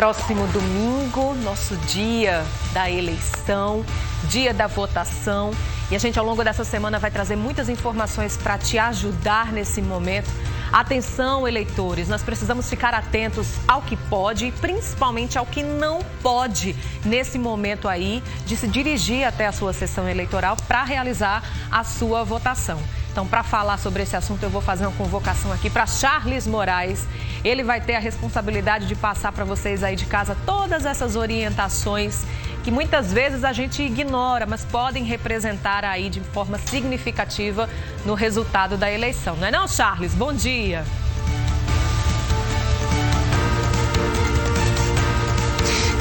Próximo domingo, nosso dia da eleição, dia da votação. E a gente, ao longo dessa semana, vai trazer muitas informações para te ajudar nesse momento. Atenção, eleitores, nós precisamos ficar atentos ao que pode e principalmente ao que não pode nesse momento aí de se dirigir até a sua sessão eleitoral para realizar a sua votação. Então, para falar sobre esse assunto, eu vou fazer uma convocação aqui para Charles Moraes. Ele vai ter a responsabilidade de passar para vocês aí de casa todas essas orientações que muitas vezes a gente ignora, mas podem representar aí de forma significativa no resultado da eleição. Não é não, Charles? Bom dia.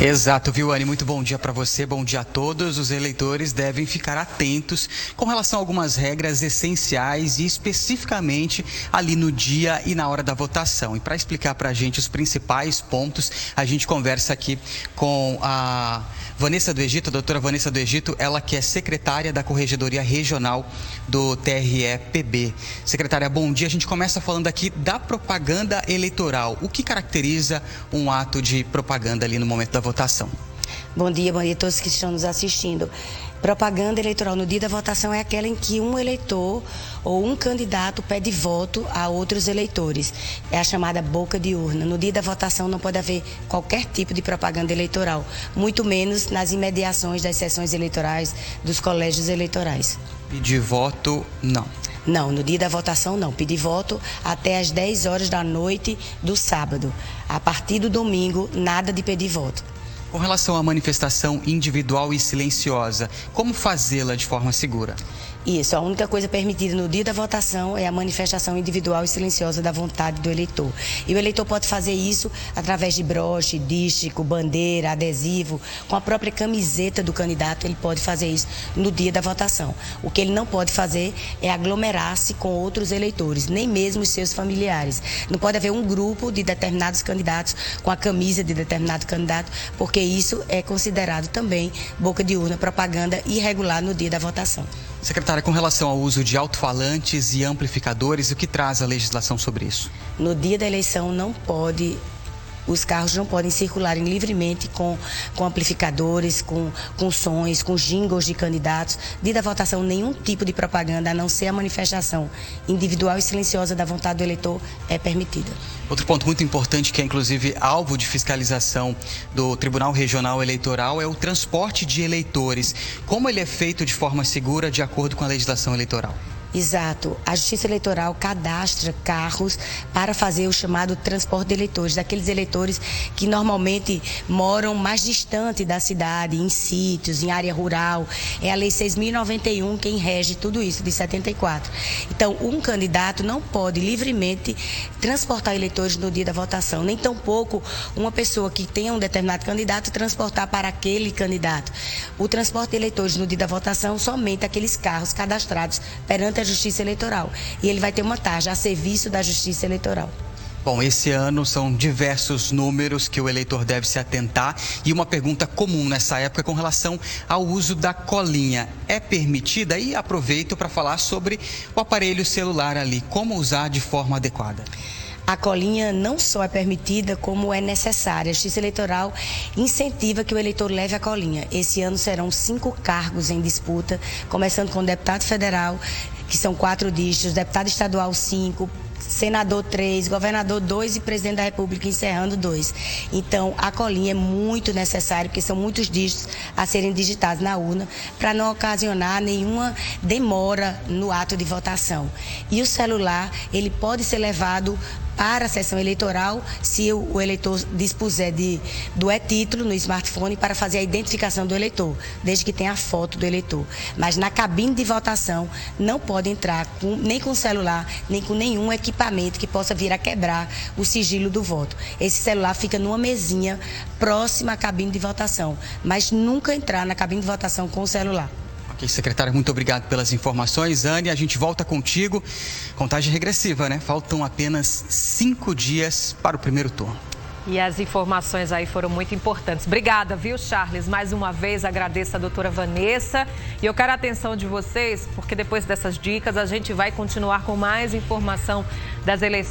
Exato, viu, Anny? Muito bom dia para você, bom dia a todos. Os eleitores devem ficar atentos com relação a algumas regras essenciais e especificamente ali no dia e na hora da votação. E para explicar para a gente os principais pontos, a gente conversa aqui com a Vanessa do Egito, a doutora Vanessa do Egito, ela que é secretária da Corregedoria Regional do TRE-PB. Secretária, bom dia. A gente começa falando aqui da propaganda eleitoral. O que caracteriza um ato de propaganda ali no momento da votação? Bom dia a todos que estão nos assistindo. Propaganda eleitoral no dia da votação é aquela em que um eleitor ou um candidato pede voto a outros eleitores. É a chamada boca de urna. No dia da votação não pode haver qualquer tipo de propaganda eleitoral, muito menos nas imediações das sessões eleitorais, dos colégios eleitorais. Pedir voto, não. Não, no dia da votação não. Pedir voto até às 10 horas da noite do sábado. A partir do domingo, nada de pedir voto. Com relação à manifestação individual e silenciosa, como fazê-la de forma segura? Isso, a única coisa permitida no dia da votação é a manifestação individual e silenciosa da vontade do eleitor. E o eleitor pode fazer isso através de broche, dístico, bandeira, adesivo, com a própria camiseta do candidato, ele pode fazer isso no dia da votação. O que ele não pode fazer é aglomerar-se com outros eleitores, nem mesmo os seus familiares. Não pode haver um grupo de determinados candidatos com a camisa de determinado candidato, porque isso é considerado também boca de urna, propaganda irregular no dia da votação. Secretária, com relação ao uso de alto-falantes e amplificadores, o que traz a legislação sobre isso? No dia da eleição os carros não podem circularem livremente com amplificadores, com sons, com jingles de candidatos. Dia da votação, nenhum tipo de propaganda, a não ser a manifestação individual e silenciosa da vontade do eleitor, é permitida. Outro ponto muito importante, que é inclusive alvo de fiscalização do Tribunal Regional Eleitoral, é o transporte de eleitores. Como ele é feito de forma segura, de acordo com a legislação eleitoral? Exato. A Justiça Eleitoral cadastra carros para fazer o chamado transporte de eleitores, daqueles eleitores que normalmente moram mais distante da cidade, em sítios, em área rural. É a Lei 6.091 quem rege tudo isso, de 74. Então, um candidato não pode livremente transportar eleitores no dia da votação, nem tampouco uma pessoa que tenha um determinado candidato transportar para aquele candidato. O transporte de eleitores no dia da votação, somente aqueles carros cadastrados perante a Justiça Eleitoral. E ele vai ter uma tarja a serviço da Justiça Eleitoral. Bom, esse ano são diversos números que o eleitor deve se atentar e uma pergunta comum nessa época com relação ao uso da colinha. É permitida? E aproveito para falar sobre o aparelho celular ali, como usar de forma adequada. A colinha não só é permitida, como é necessária. A Justiça Eleitoral incentiva que o eleitor leve a colinha. Esse ano serão 5 cargos em disputa, começando com o deputado federal, que são 4 dígitos, deputado estadual 5, senador 3, governador 2 e presidente da República encerrando 2. Então, a colinha é muito necessária, porque são muitos dígitos a serem digitados na urna, para não ocasionar nenhuma demora no ato de votação. E o celular, ele pode ser levado para a sessão eleitoral, se o eleitor dispuser do e-título no smartphone para fazer a identificação do eleitor, desde que tenha a foto do eleitor. Mas na cabine de votação não pode entrar nem com celular, nem com nenhum equipamento que possa vir a quebrar o sigilo do voto. Esse celular fica numa mesinha próxima à cabine de votação, mas nunca entrar na cabine de votação com o celular. Ok, secretária, muito obrigado pelas informações. Anny, a gente volta contigo. Contagem regressiva, né? Faltam apenas 5 dias para o primeiro turno. E as informações aí foram muito importantes. Obrigada, viu, Charles? Mais uma vez agradeço a doutora Vanessa. E eu quero a atenção de vocês, porque depois dessas dicas a gente vai continuar com mais informação das eleições.